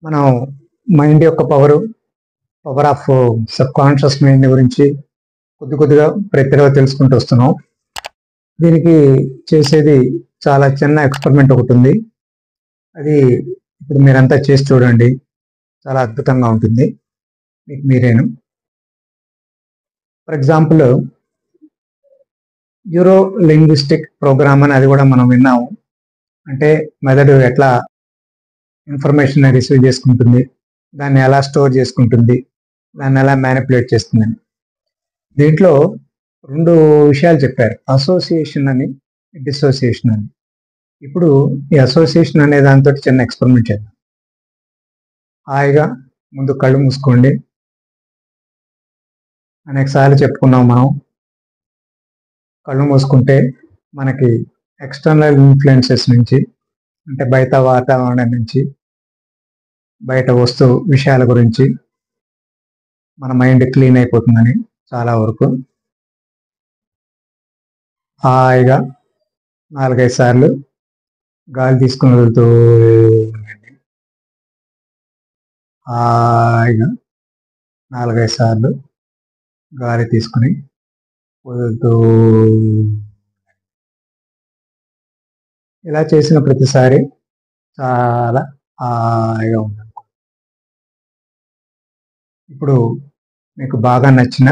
మనం మైండ్ యొక్క power of sub conscious mind గురించి కొద్దిగా ప్రతిరోజు తెలుసుకుంటూ వస్తున్నాం. దీనికి చేసేది చాలా చిన్న ఎక్స్పెరిమెంట్ ఒకటి ఉంది. అది ఇప్పుడు మీరంతా చేసి చూడండి, చాలా అద్భుతంగా ఉంటుంది మీకు మీరేను. For example neuro linguistic programme అని అది కూడా మనం విన్నాము. అంటే మెదడు ఎట్లా ఇన్ఫర్మేషన్ రిసీవ్ చేసుకుంటుంది, దాన్ని ఎలా స్టోర్ చేసుకుంటుంది, దాన్ని ఎలా మ్యానిపులేట్ చేస్తుందని. దీంట్లో 2 విషయాలు చెప్పారు, అసోసియేషన్ అని, డిసోసియేషన్ అని. ఇప్పుడు ఈ అసోసియేషన్ అనే దాంతో చిన్న ఎక్స్పెరిమెంట్ చేద్దాం. హాయిగా ముందు కళ్ళు మూసుకోండి. అనేకసార్లు చెప్పుకున్నాం మనం, కళ్ళు మూసుకుంటే మనకి ఎక్స్టర్నల్ ఇన్ఫ్లుయెన్సెస్ నుంచి, అంటే బయట వాతావరణం నుంచి, బయట విషయాల గురించి మన మైండ్ క్లీన్ అయిపోతుందని. చాలా వరకు హాయిగా 4-5 సార్లు గాలి తీసుకుని వదులుతూ ఉండండి. హాయిగా 4-5 సార్లు గాలి తీసుకుని వదులుతూ. ఇలా చేసిన ప్రతిసారి చాలా హాయిగా ఉంటుంది. ఇప్పుడు మీకు బాగా నచ్చిన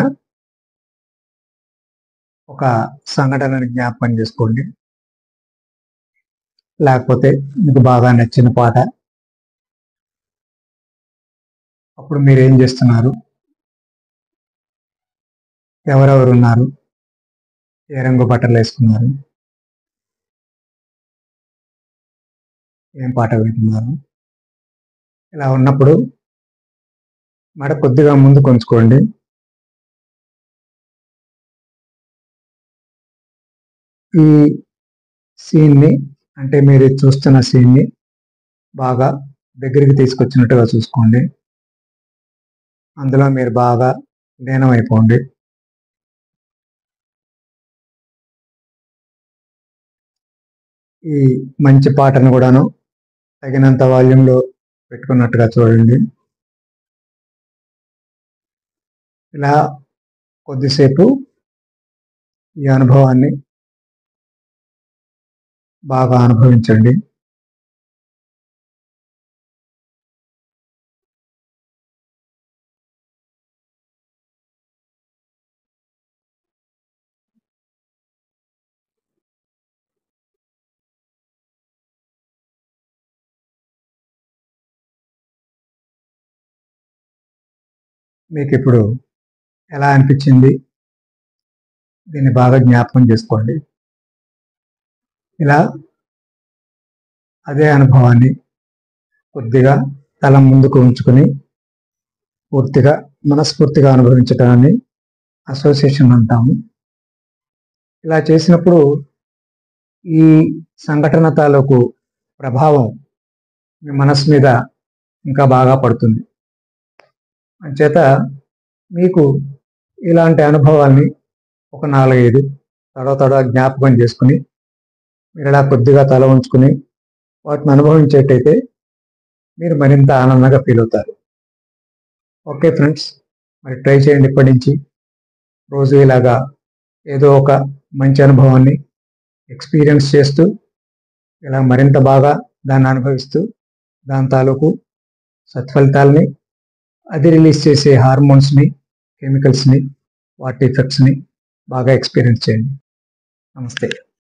ఒక సంఘటనని జ్ఞాపకం చేసుకోండి, లేకపోతే మీకు బాగా నచ్చిన పాట. అప్పుడు మీరు ఏం చేస్తున్నారు, ఎవరెవరు ఉన్నారు, ఏ రంగు బట్టలు వేసుకున్నారు, ఏం పాట వింటున్నారు. ఇలా ఉన్నప్పుడు మెడ కొద్దిగా ముందు కొంచుకోండి. ఈ సీన్ని, అంటే మీరు చూస్తున్న సీన్ని బాగా దగ్గరికి తీసుకొచ్చినట్టుగా చూసుకోండి. అందులో మీరు బాగా లీనమైపోండి. ఈ మంచి పాటను కూడాను తగినంత వాల్యూమ్లో పెట్టుకున్నట్టుగా చూడండి. ఇలా కొద్దిసేపు ఈ అనుభవాన్ని బాగా అనుభవించండి. మీకు ఇప్పుడు ఎలా అనిపించింది, దీన్ని బాగా జ్ఞాపకం చేసుకోండి. ఇలా అదే అనుభవాన్ని కొద్దిగా తల ముందుకు ఉంచుకొని పూర్తిగా మనస్ఫూర్తిగా అనుభవించడాన్ని అసోసియేషన్ అంటాము. ఇలా చేసినప్పుడు ఈ సంఘటన తాలూకు ప్రభావం మీ మనసు మీద ఇంకా బాగా పడుతుంది. అంచేత మీకు ఇలాంటి అనుభవాల్ని ఒక 4-5 తడవ జ్ఞాపకం చేసుకుని మీరు ఇలా కొద్దిగా తల ఉంచుకుని వాటిని అనుభవించేటైతే మీరు మరింత ఆనందంగా ఫీల్ అవుతారు. ఓకే ఫ్రెండ్స్, మరి ట్రై చేయండి. ఇప్పటి నుంచి రోజు ఇలాగా ఏదో ఒక మంచి అనుభవాన్ని ఎక్స్పీరియన్స్ చేస్తూ, ఇలా మరింత బాగా దాన్ని అనుభవిస్తూ, దాని తాలూకు సత్ఫలితాలని, అది రిలీజ్ చేసే హార్మోన్స్ని, కెమికల్స్ని, వాటి ఎఫెక్ట్స్ని బాగా ఎక్స్పీరియన్స్ చేయండి. నమస్తే.